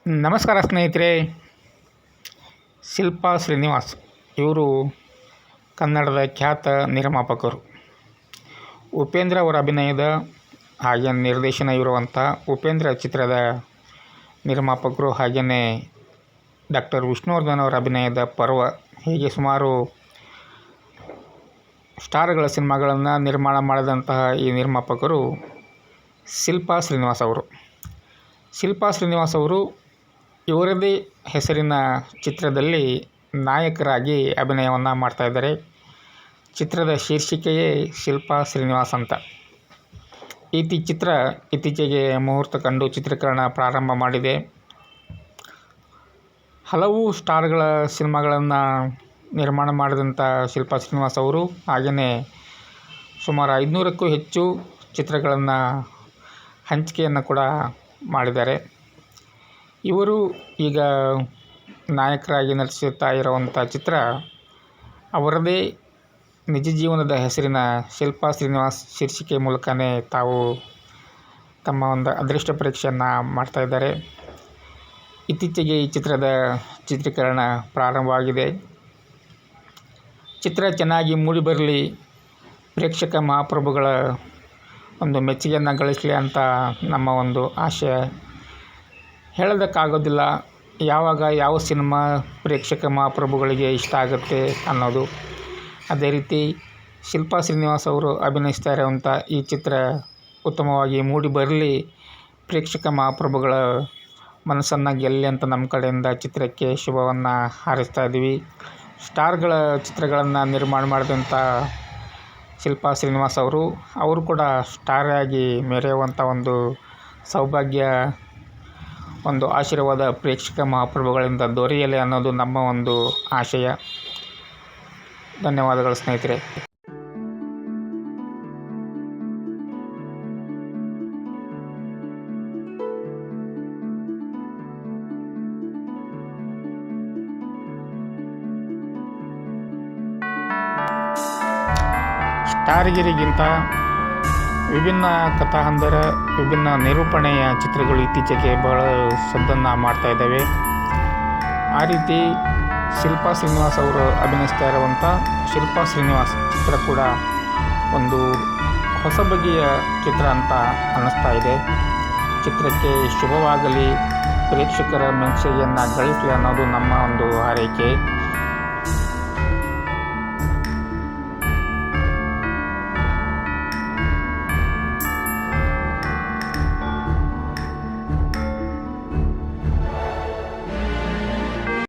ನಮಸ್ಕಾರ ಸ್ನೇಹಿತರೆ. ಶಿಲ್ಪಾ ಶ್ರೀನಿವಾಸ್ ಇವರು ಕನ್ನಡದ ಖ್ಯಾತ ನಿರ್ಮಾಪಕರು. ಉಪೇಂದ್ರ ಅವರ ಅಭಿನಯದ ಹಾಗೆ ನಿರ್ದೇಶನ ಇರುವಂಥ ಉಪೇಂದ್ರ ಚಿತ್ರದ ನಿರ್ಮಾಪಕರು. ಹಾಗೆಯೇ ಡಾಕ್ಟರ್ ವಿಷ್ಣುವರ್ಧನ್ ಅವರ ಅಭಿನಯದ ಪರ್ವ, ಹೀಗೆ ಸುಮಾರು ಸ್ಟಾರ್ಗಳ ಸಿನಿಮಾಗಳನ್ನು ನಿರ್ಮಾಣ ಮಾಡಿದಂತಹ ಈ ನಿರ್ಮಾಪಕರು ಶಿಲ್ಪಾ ಶ್ರೀನಿವಾಸ್ ಅವರು. ಶಿಲ್ಪಾ ಶ್ರೀನಿವಾಸ್ ಅವರು ಇವರದೇ ಹೆಸರಿನ ಚಿತ್ರದಲ್ಲಿ ನಾಯಕರಾಗಿ ಅಭಿನಯವನ್ನು ಮಾಡ್ತಾಯಿದ್ದಾರೆ. ಚಿತ್ರದ ಶೀರ್ಷಿಕೆಯೇ ಶಿಲ್ಪಾ ಶ್ರೀನಿವಾಸ್ ಅಂತ. ಚಿತ್ರ ಇತ್ತೀಚೆಗೆ ಮುಹೂರ್ತ ಕಂಡು ಚಿತ್ರೀಕರಣ ಪ್ರಾರಂಭ ಮಾಡಿದೆ. ಹಲವು ಸ್ಟಾರ್ಗಳ ಸಿನಿಮಾಗಳನ್ನು ನಿರ್ಮಾಣ ಮಾಡಿದಂಥ ಶಿಲ್ಪಾ ಶ್ರೀನಿವಾಸ್ ಅವರು ಹಾಗೆಯೇ ಸುಮಾರು 500ಕ್ಕೂ ಹೆಚ್ಚು ಚಿತ್ರಗಳನ್ನು ಹಂಚಿಕೆಯನ್ನು ಕೂಡ ಮಾಡಿದ್ದಾರೆ. ಇವರು ಈಗ ನಾಯಕರಾಗಿ ನಟಿಸುತ್ತಾ ಇರುವಂಥ ಚಿತ್ರ ಅವರದೇ ನಿಜ ಜೀವನದ ಹೆಸರಿನ ಶಿಲ್ಪಾ ಶ್ರೀನಿವಾಸ್ ಶೀರ್ಷಿಕೆ ಮೂಲಕವೇ ತಾವು ತಮ್ಮ ಒಂದು ಅದೃಷ್ಟ ಪರೀಕ್ಷೆಯನ್ನು ಮಾಡ್ತಾಯಿದ್ದಾರೆ. ಇತ್ತೀಚೆಗೆ ಈ ಚಿತ್ರದ ಚಿತ್ರೀಕರಣ ಪ್ರಾರಂಭವಾಗಿದೆ. ಚಿತ್ರ ಚೆನ್ನಾಗಿ ಮೂಡಿಬರಲಿ, ಪ್ರೇಕ್ಷಕ ಮಹಾಪ್ರಭುಗಳ ಒಂದು ಮೆಚ್ಚುಗೆಯನ್ನು ಗಳಿಸಲಿ ಅಂತ ನಮ್ಮ ಒಂದು ಆಶಯ. ಹೇಳೋದಕ್ಕಾಗೋದಿಲ್ಲ ಯಾವಾಗ ಯಾವ ಸಿನಿಮಾ ಪ್ರೇಕ್ಷಕ ಮಹಾಪ್ರಭುಗಳಿಗೆ ಇಷ್ಟ ಆಗುತ್ತೆ ಅನ್ನೋದು. ಅದೇ ರೀತಿ ಶಿಲ್ಪಾ ಶ್ರೀನಿವಾಸ್ ಅವರು ಅಭಿನಯಿಸ್ತಾ ಇರುವಂಥ ಈ ಚಿತ್ರ ಉತ್ತಮವಾಗಿ ಮೂಡಿ ಬರಲಿ, ಪ್ರೇಕ್ಷಕ ಮಹಾಪ್ರಭುಗಳ ಮನಸ್ಸನ್ನು ಗೆಲ್ಲಿ ಅಂತ ನಮ್ಮ ಕಡೆಯಿಂದ ಚಿತ್ರಕ್ಕೆ ಶುಭವನ್ನು ಹಾರೈಸ್ತಾ ಇದ್ದೀವಿ. ಸ್ಟಾರ್ಗಳ ಚಿತ್ರಗಳನ್ನು ನಿರ್ಮಾಣ ಮಾಡಿದಂಥ ಶಿಲ್ಪಾ ಶ್ರೀನಿವಾಸ್ ಅವರು ಕೂಡ ಸ್ಟಾರ್ ಆಗಿ ಮೆರೆಯುವಂಥ ಒಂದು ಸೌಭಾಗ್ಯ, ಒಂದು ಆಶೀರ್ವಾದ ಪ್ರೇಕ್ಷಕ ಮಹಾಪ್ರಭುಗಳಿಂದ ದೊರೆಯಲಿ ಅನ್ನೋದು ನಮ್ಮ ಒಂದು ಆಶಯ. ಧನ್ಯವಾದಗಳು ಸ್ನೇಹಿತರೆ. ಸ್ಟಾರ್ಗಿರಿಗಿಂತ ವಿಭಿನ್ನ ಕಥಾಹಂದರ, ವಿಭಿನ್ನ ನಿರೂಪಣೆಯ ಚಿತ್ರಗಳು ಇತ್ತೀಚೆಗೆ ಬಹಳ ಸದ್ದನ್ನು ಮಾಡ್ತಾ ಇದ್ದಾವೆ. ಆ ರೀತಿ ಶಿಲ್ಪಾ ಶ್ರೀನಿವಾಸ್ ಅವರು ಅಭಿನಯಿಸ್ತಾ ಇರುವಂಥ ಶಿಲ್ಪಾ ಶ್ರೀನಿವಾಸ್ ಚಿತ್ರ ಕೂಡ ಒಂದು ಹೊಸ ಬಗೆಯ ಚಿತ್ರ ಅಂತ ಅನ್ನಿಸ್ತಾ ಇದೆ. ಚಿತ್ರಕ್ಕೆ ಶುಭವಾಗಲಿ, ಪ್ರೇಕ್ಷಕರ ಮೆಚ್ಚುಗೆಯನ್ನು ಗಳಿಸಲಿ ಅನ್ನೋದು ನಮ್ಮ ಒಂದು ಹಾರೈಕೆ.